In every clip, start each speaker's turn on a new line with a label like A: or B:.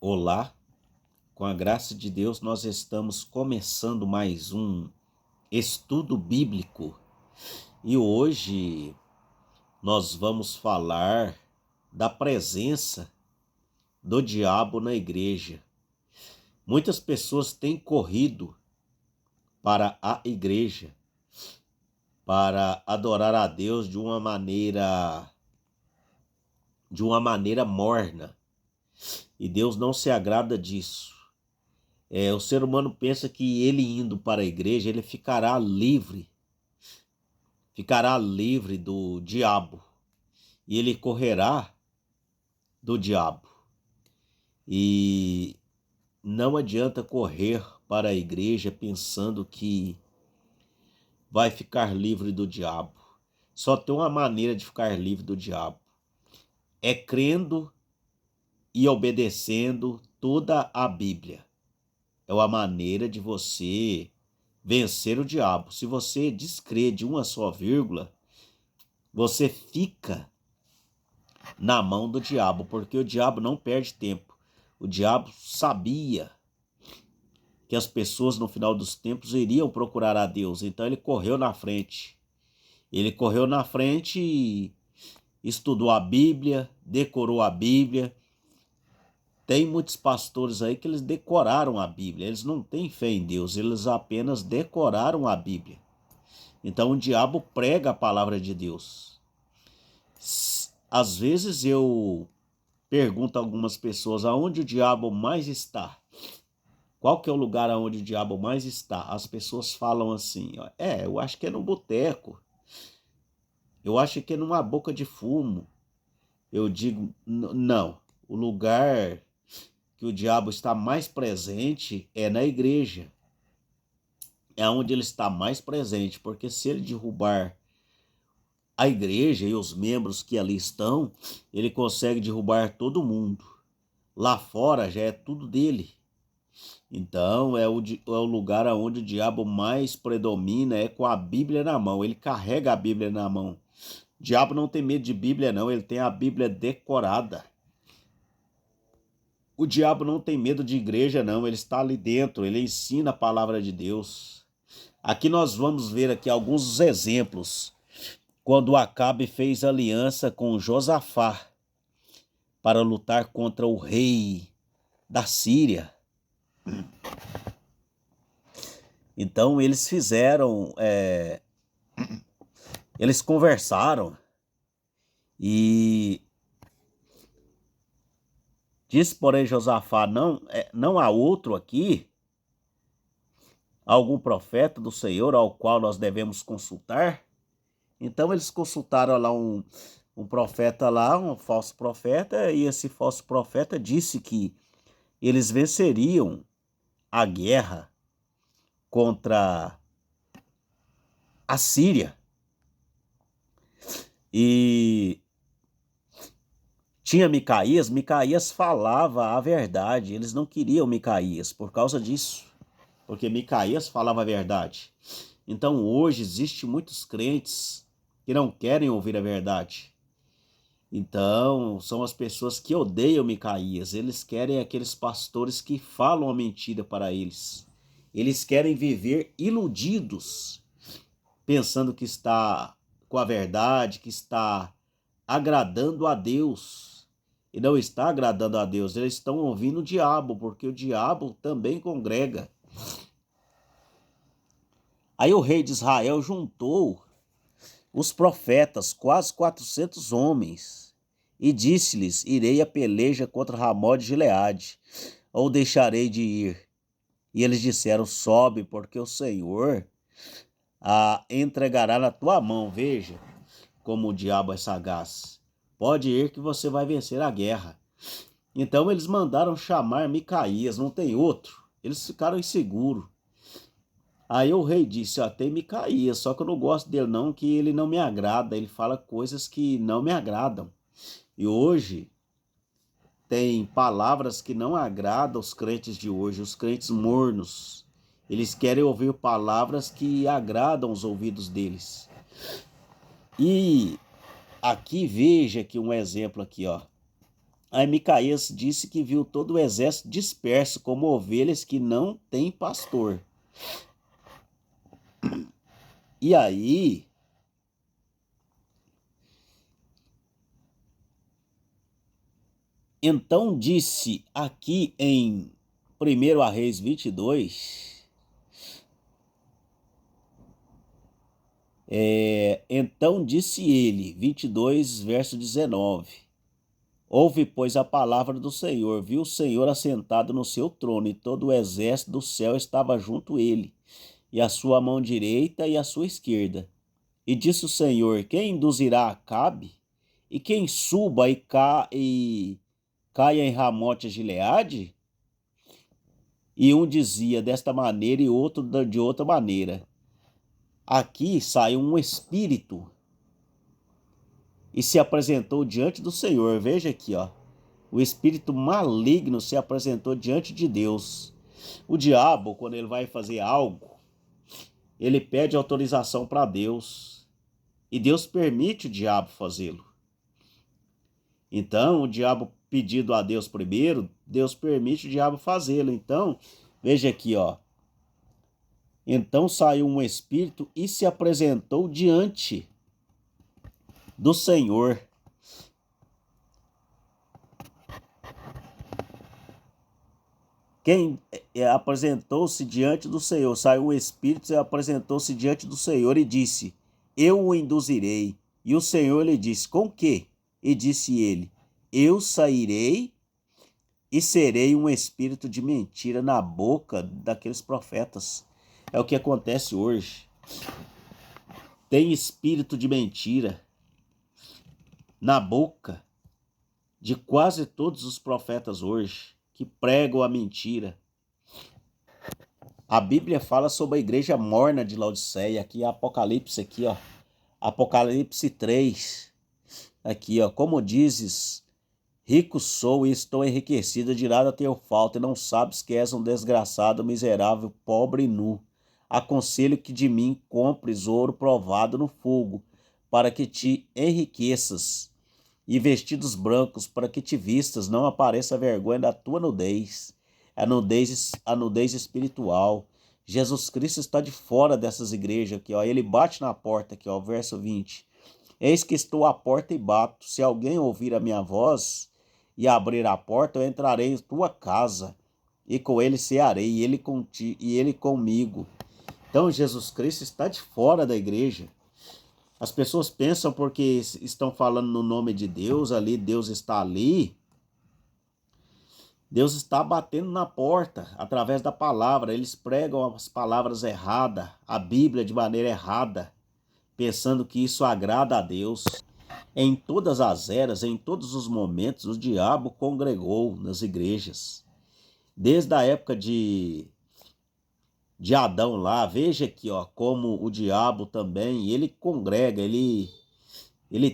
A: Olá, com a graça de Deus, nós estamos começando mais um estudo bíblico e hoje nós vamos falar da presença do diabo na igreja. Muitas pessoas têm corrido para a igreja para adorar a Deus de uma maneira morna, e Deus não se agrada disso. O ser humano pensa que ele indo para a igreja, ele ficará livre do diabo, e ele correrá do diabo. E não adianta correr para a igreja pensando que vai ficar livre do diabo. Só tem uma maneira de ficar livre do diabo: é crendo e obedecendo toda a Bíblia. É uma maneira de você vencer o diabo. Se você descrer de uma só vírgula, você fica na mão do diabo, porque o diabo não perde tempo. O diabo sabia que as pessoas no final dos tempos iriam procurar a Deus, então ele correu na frente. Ele correu na frente e estudou a Bíblia, decorou a Bíblia. Tem muitos pastores aí que eles decoraram a Bíblia, eles não têm fé em Deus, eles apenas decoraram a Bíblia. Então o diabo prega a palavra de Deus. Às vezes eu pergunto a algumas pessoas aonde o diabo mais está. Qual que é o lugar onde o diabo mais está? As pessoas falam assim, ó, eu acho que é no boteco, eu acho que é numa boca de fumo. Eu digo, não, o lugar que o diabo está mais presente é na igreja. É onde ele está mais presente, porque se ele derrubar a igreja e os membros que ali estão, ele consegue derrubar todo mundo. Lá fora já é tudo dele. Então é o lugar onde o diabo mais predomina, é com a Bíblia na mão. Ele carrega a Bíblia na mão. O diabo não tem medo de Bíblia, não. Ele tem a Bíblia decorada. O diabo não tem medo de igreja, não. Ele está ali dentro. Ele ensina a palavra de Deus. Aqui nós vamos ver aqui alguns exemplos. Quando Acabe fez aliança com Josafá para lutar contra o rei da Síria. Então eles eles conversaram e disse, porém, Josafá, não há outro aqui, algum profeta do Senhor ao qual nós devemos consultar? Então eles consultaram lá um profeta lá, um falso profeta, e esse falso profeta disse que eles venceriam a guerra contra a Síria. E tinha Micaías falava a verdade, eles não queriam Micaías por causa disso, porque Micaías falava a verdade. Então hoje existe muitos crentes que não querem ouvir a verdade. Então são as pessoas que odeiam Micaías, eles querem aqueles pastores que falam a mentira para eles. Eles querem viver iludidos, pensando que está com a verdade, que está agradando a Deus. E não está agradando a Deus, eles estão ouvindo o diabo, porque o diabo também congrega. Aí o rei de Israel juntou os profetas, quase 400 homens, e disse-lhes, irei a peleja contra Ramó de Gileade, ou deixarei de ir? E eles disseram, sobe, porque o Senhor a entregará na tua mão. Veja como o diabo é sagaz. Pode ir que você vai vencer a guerra. Então eles mandaram chamar Micaías, não tem outro. Eles ficaram inseguros. Aí o rei disse, tem Micaías, só que eu não gosto dele não, que ele não me agrada, ele fala coisas que não me agradam. E hoje tem palavras que não agradam os crentes de hoje, os crentes mornos. Eles querem ouvir palavras que agradam os ouvidos deles. E aqui, veja aqui um exemplo aqui, ó. Aí Micaías disse que viu todo o exército disperso, como ovelhas que não têm pastor. E aí, então disse aqui em 1 Reis 22, então disse ele, 22, verso 19, ouve, pois, a palavra do Senhor. Viu o Senhor assentado no seu trono, e todo o exército do céu estava junto a ele, e a sua mão direita e a sua esquerda. E disse o Senhor: quem induzirá Acabe? E quem suba e caia em Ramote Gileade? E um dizia desta maneira e outro de outra maneira. Aqui saiu um espírito e se apresentou diante do Senhor. Veja aqui, ó. O espírito maligno se apresentou diante de Deus. O diabo, quando ele vai fazer algo, ele pede autorização para Deus. E Deus permite o diabo fazê-lo. Então, o diabo pedido a Deus primeiro, Deus permite o diabo fazê-lo. Então, veja aqui, ó. Então saiu um espírito e se apresentou diante do Senhor. Quem apresentou-se diante do Senhor, saiu um espírito e apresentou-se diante do Senhor e disse: eu o induzirei. E o Senhor lhe disse: com que? E disse ele: eu sairei e serei um espírito de mentira na boca daqueles profetas. É o que acontece hoje. Tem espírito de mentira na boca de quase todos os profetas hoje, que pregam a mentira. A Bíblia fala sobre a igreja morna de Laodiceia, aqui é Apocalipse, aqui, ó. Apocalipse 3, aqui, ó. Como dizes, rico sou e estou enriquecido, de nada tenho falta, e não sabes que és um desgraçado, miserável, pobre e nu. Aconselho que de mim compres ouro provado no fogo, para que te enriqueças, e vestidos brancos, para que te vistas, não apareça a vergonha da tua nudez, a nudez espiritual. Jesus Cristo está de fora dessas igrejas aqui, ó. Ele bate na porta aqui, ó, verso 20. Eis que estou à porta e bato. Se alguém ouvir a minha voz e abrir a porta, eu entrarei em tua casa, e com ele cearei, e ele comigo. Então Jesus Cristo está de fora da igreja. As pessoas pensam porque estão falando no nome de Deus ali, Deus está ali. Deus está batendo na porta através da palavra. Eles pregam as palavras erradas, a Bíblia de maneira errada, pensando que isso agrada a Deus. Em todas as eras, em todos os momentos, o diabo congregou nas igrejas. Desde a época de Adão lá, veja aqui, ó, como o diabo também, ele congrega, ele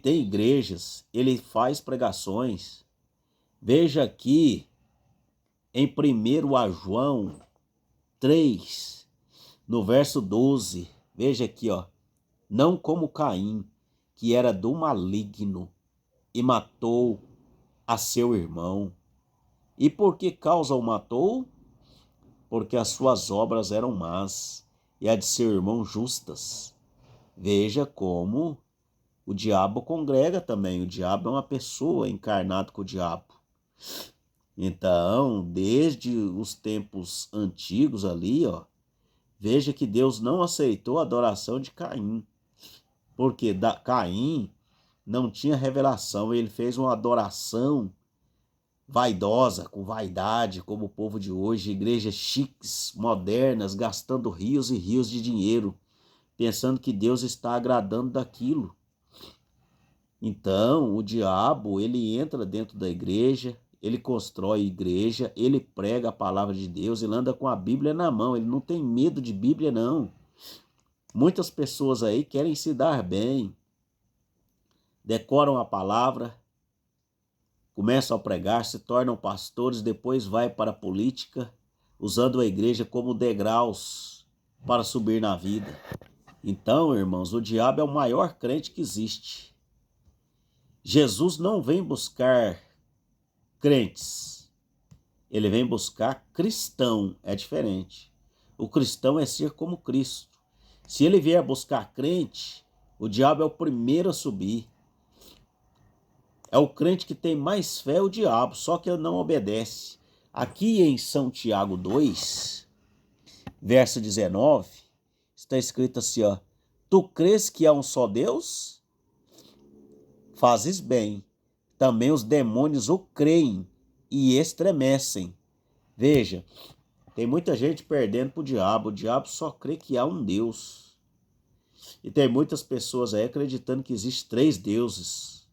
A: tem igrejas, ele faz pregações. Veja aqui em 1 João 3, no verso 12, veja aqui, ó, não como Caim, que era do maligno e matou a seu irmão. E por que causa o matou? Porque as suas obras eram más e a de seu irmão justas. Veja como o diabo congrega também. O diabo é uma pessoa encarnada com o diabo. Então, desde os tempos antigos ali, ó, veja que Deus não aceitou a adoração de Caim. Porque Caim não tinha revelação, ele fez uma adoração vaidosa, com vaidade, como o povo de hoje, igrejas chiques, modernas, gastando rios e rios de dinheiro, pensando que Deus está agradando daquilo. Então, o diabo, ele entra dentro da igreja, ele constrói igreja, ele prega a palavra de Deus, ele anda com a Bíblia na mão, ele não tem medo de Bíblia, não. Muitas pessoas aí querem se dar bem, decoram a palavra, começam a pregar, se tornam pastores, depois vai para a política, usando a igreja como degraus para subir na vida. Então, irmãos, o diabo é o maior crente que existe. Jesus não vem buscar crentes. Ele vem buscar cristão, é diferente. O cristão é ser como Cristo. Se ele vier buscar crente, o diabo é o primeiro a subir. É o crente que tem mais fé, o diabo, só que ele não obedece. Aqui em São Tiago 2, verso 19, está escrito assim, ó: tu crês que há um só Deus? Fazes bem. Também os demônios o creem e estremecem. Veja, tem muita gente perdendo para o diabo. O diabo só crê que há um Deus. E tem muitas pessoas aí acreditando que existe 3 deuses.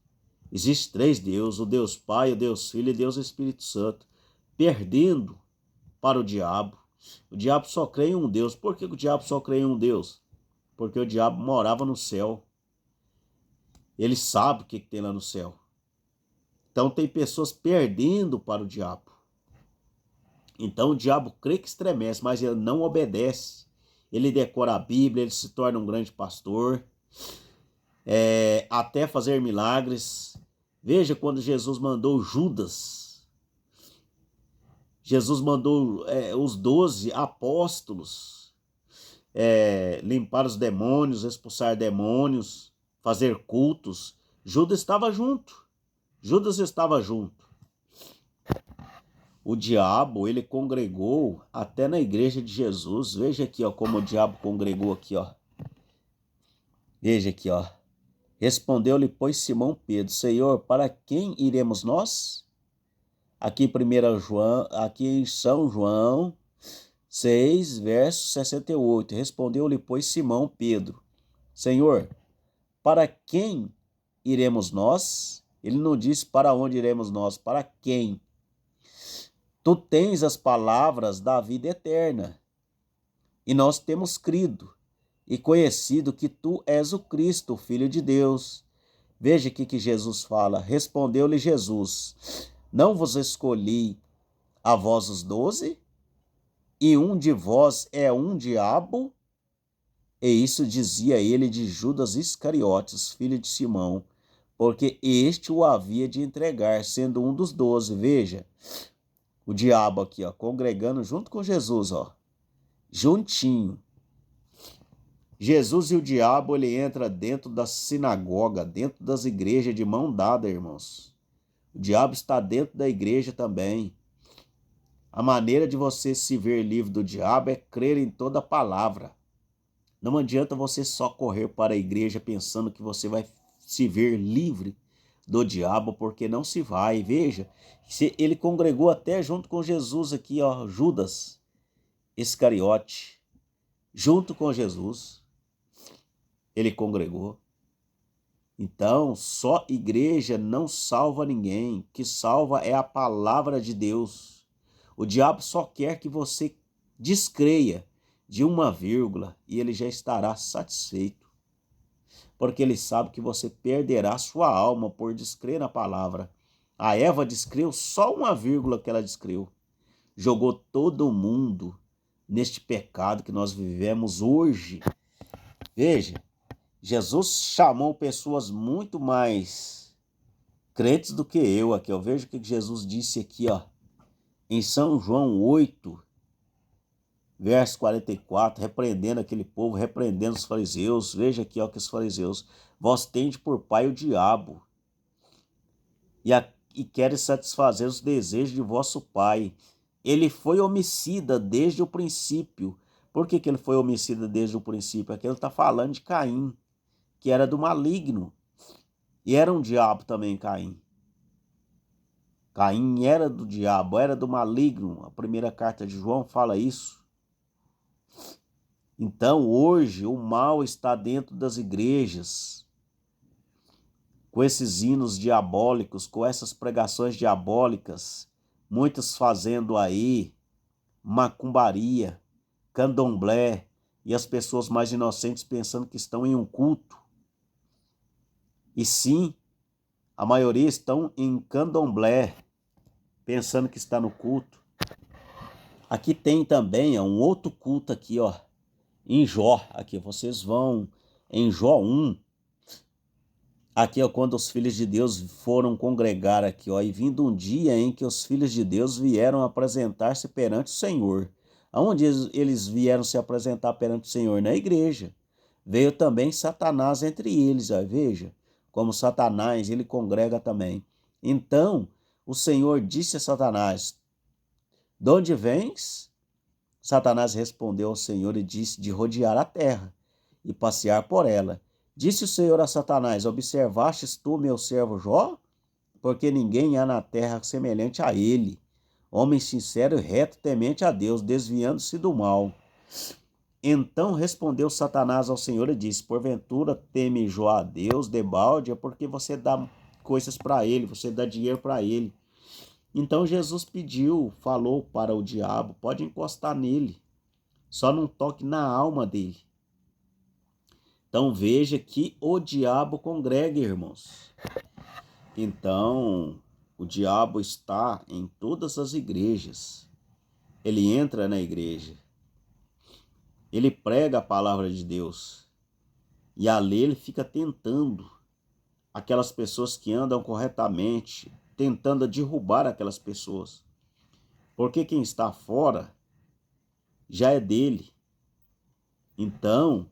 A: Existe 3 deuses, o Deus Pai, o Deus Filho e Deus Espírito Santo. Perdendo para o diabo. O diabo só crê em um Deus. Por que o diabo só crê em um Deus? Porque o diabo morava no céu. Ele sabe o que tem lá no céu. Então tem pessoas perdendo para o diabo. Então o diabo crê que estremece, mas ele não obedece. Ele decora a Bíblia, ele se torna um grande pastor, até fazer milagres. Veja quando Jesus mandou Judas. Jesus mandou os 12 apóstolos limpar os demônios, expulsar demônios, fazer cultos. Judas estava junto. Judas estava junto. O diabo, ele congregou até na igreja de Jesus. Veja aqui, ó, como o diabo congregou aqui, ó. Veja aqui, ó. Respondeu-lhe, pois, Simão Pedro: Senhor, para quem iremos nós? Aqui em São João 6, verso 68. Respondeu-lhe, pois, Simão Pedro: Senhor, para quem iremos nós? Ele não disse para onde iremos nós, para quem? Tu tens as palavras da vida eterna, e nós temos crido e conhecido que tu és o Cristo, o Filho de Deus. Veja aqui que Jesus fala: respondeu-lhe Jesus: não vos escolhi a vós os 12? E um de vós é um diabo? E isso dizia ele de Judas Iscariotes, filho de Simão, porque este o havia de entregar, sendo um dos 12. Veja, o diabo aqui, ó, congregando junto com Jesus, ó, juntinho. Jesus e o diabo, ele entra dentro da sinagoga, dentro das igrejas de mão dada, irmãos. O diabo está dentro da igreja também. A maneira de você se ver livre do diabo é crer em toda a palavra. Não adianta você só correr para a igreja pensando que você vai se ver livre do diabo, porque não se vai. Veja, ele congregou até junto com Jesus aqui, ó, Judas Iscariote, junto com Jesus, ele congregou. Então, só igreja não salva ninguém. O que salva é a palavra de Deus. O diabo só quer que você descreia de uma vírgula e ele já estará satisfeito, porque ele sabe que você perderá sua alma por descrer na palavra. A Eva descreu só uma vírgula que ela descreu. Jogou todo mundo neste pecado que nós vivemos hoje. Veja, Jesus chamou pessoas muito mais crentes do que eu aqui. Eu vejo o que Jesus disse aqui, ó, em São João 8, verso 44, repreendendo aquele povo, repreendendo os fariseus. Veja aqui, ó, que os fariseus: vós tendes por pai o diabo, e queres satisfazer os desejos de vosso pai. Ele foi homicida desde o princípio. Por que ele foi homicida desde o princípio? Aqui ele está falando de Caim, que era do maligno. E era um diabo também, Caim. Caim era do diabo, era do maligno. A primeira carta de João fala isso. Então, hoje, o mal está dentro das igrejas, com esses hinos diabólicos, com essas pregações diabólicas, muitos fazendo aí macumbaria, candomblé, e as pessoas mais inocentes pensando que estão em um culto. E sim, a maioria estão em candomblé, pensando que está no culto. Aqui tem também um outro culto aqui, ó, em Jó. Aqui vocês vão em Jó 1. Aqui, ó, quando os filhos de Deus foram congregar aqui, ó, e vindo um dia em que os filhos de Deus vieram apresentar-se perante o Senhor. Aonde eles vieram se apresentar perante o Senhor? Na igreja. Veio também Satanás entre eles, ó, veja, como Satanás, ele congrega também. Então, o Senhor disse a Satanás: de onde vens? Satanás respondeu ao Senhor e disse: de rodear a terra e passear por ela. Disse o Senhor a Satanás: observastes tu meu servo Jó? Porque ninguém há na terra semelhante a ele, homem sincero e reto, temente a Deus, desviando-se do mal. Então respondeu Satanás ao Senhor e disse: porventura teme Jó a Deus debalde? É porque você dá coisas para ele, você dá dinheiro para ele. Então Jesus falou para o diabo: pode encostar nele, só não toque na alma dele. Então veja que o diabo congrega, irmãos. Então o diabo está em todas as igrejas. Ele entra na igreja. Ele prega a palavra de Deus. E ali ele fica tentando aquelas pessoas que andam corretamente, tentando derrubar aquelas pessoas. Porque quem está fora já é dele. Então,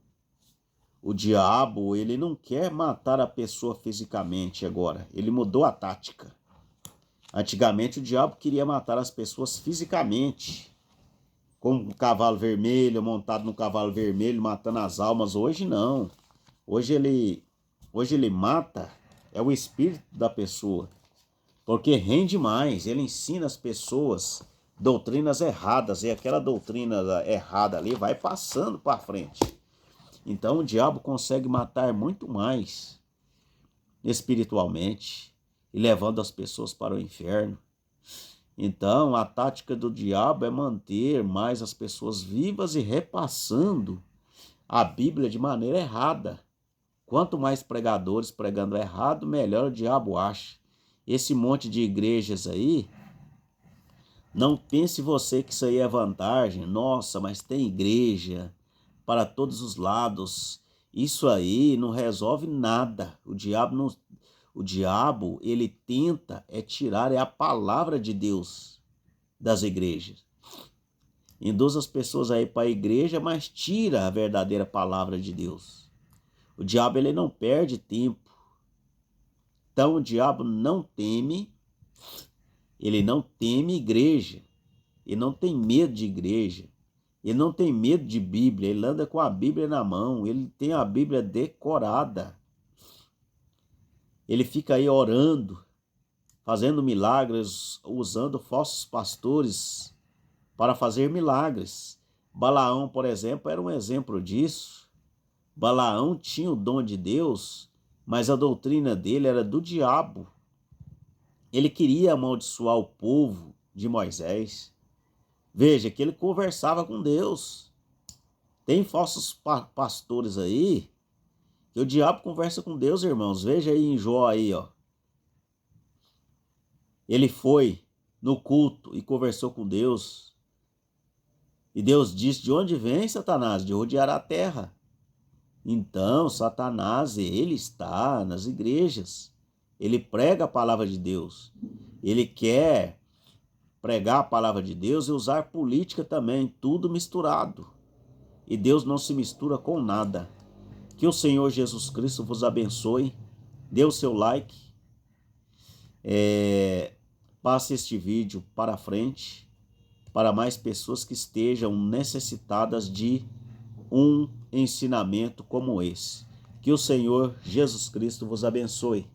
A: o diabo, ele não quer matar a pessoa fisicamente agora. Ele mudou a tática. Antigamente o diabo queria matar as pessoas fisicamente, com um cavalo vermelho, montado no cavalo vermelho, matando as almas. Hoje não. Hoje ele mata é o espírito da pessoa, porque rende mais. Ele ensina as pessoas doutrinas erradas, e aquela doutrina errada ali vai passando para frente. Então o diabo consegue matar muito mais espiritualmente e levando as pessoas para o inferno. Então a tática do diabo é manter mais as pessoas vivas e repassando a Bíblia de maneira errada. Quanto mais pregadores pregando errado, melhor o diabo acha. Esse monte de igrejas aí, não pense você que isso aí é vantagem. Nossa, mas tem igreja para todos os lados. Isso aí não resolve nada. O diabo, ele tenta tirar a palavra de Deus das igrejas. Induz as pessoas aí para a igreja, mas tira a verdadeira palavra de Deus. O diabo, ele não perde tempo. Então o diabo ele não teme igreja. Ele não tem medo de igreja. Ele não tem medo de Bíblia. Ele anda com a Bíblia na mão. Ele tem a Bíblia decorada. Ele fica aí orando, fazendo milagres, usando falsos pastores para fazer milagres. Balaão, por exemplo, era um exemplo disso. Balaão tinha o dom de Deus, mas a doutrina dele era do diabo. Ele queria amaldiçoar o povo de Moisés. Veja que ele conversava com Deus. Tem falsos pastores aí, que o diabo conversa com Deus, irmãos. Veja aí em Jó aí, ó. Ele foi no culto e conversou com Deus. E Deus disse: de onde vem, Satanás? De rodear a terra. Então, Satanás, ele está nas igrejas. Ele prega a palavra de Deus. Ele quer pregar a palavra de Deus e usar política também, tudo misturado. E Deus não se mistura com nada. Que o Senhor Jesus Cristo vos abençoe. Dê o seu like. Passe este vídeo para frente, para mais pessoas que estejam necessitadas de um ensinamento como esse. Que o Senhor Jesus Cristo vos abençoe.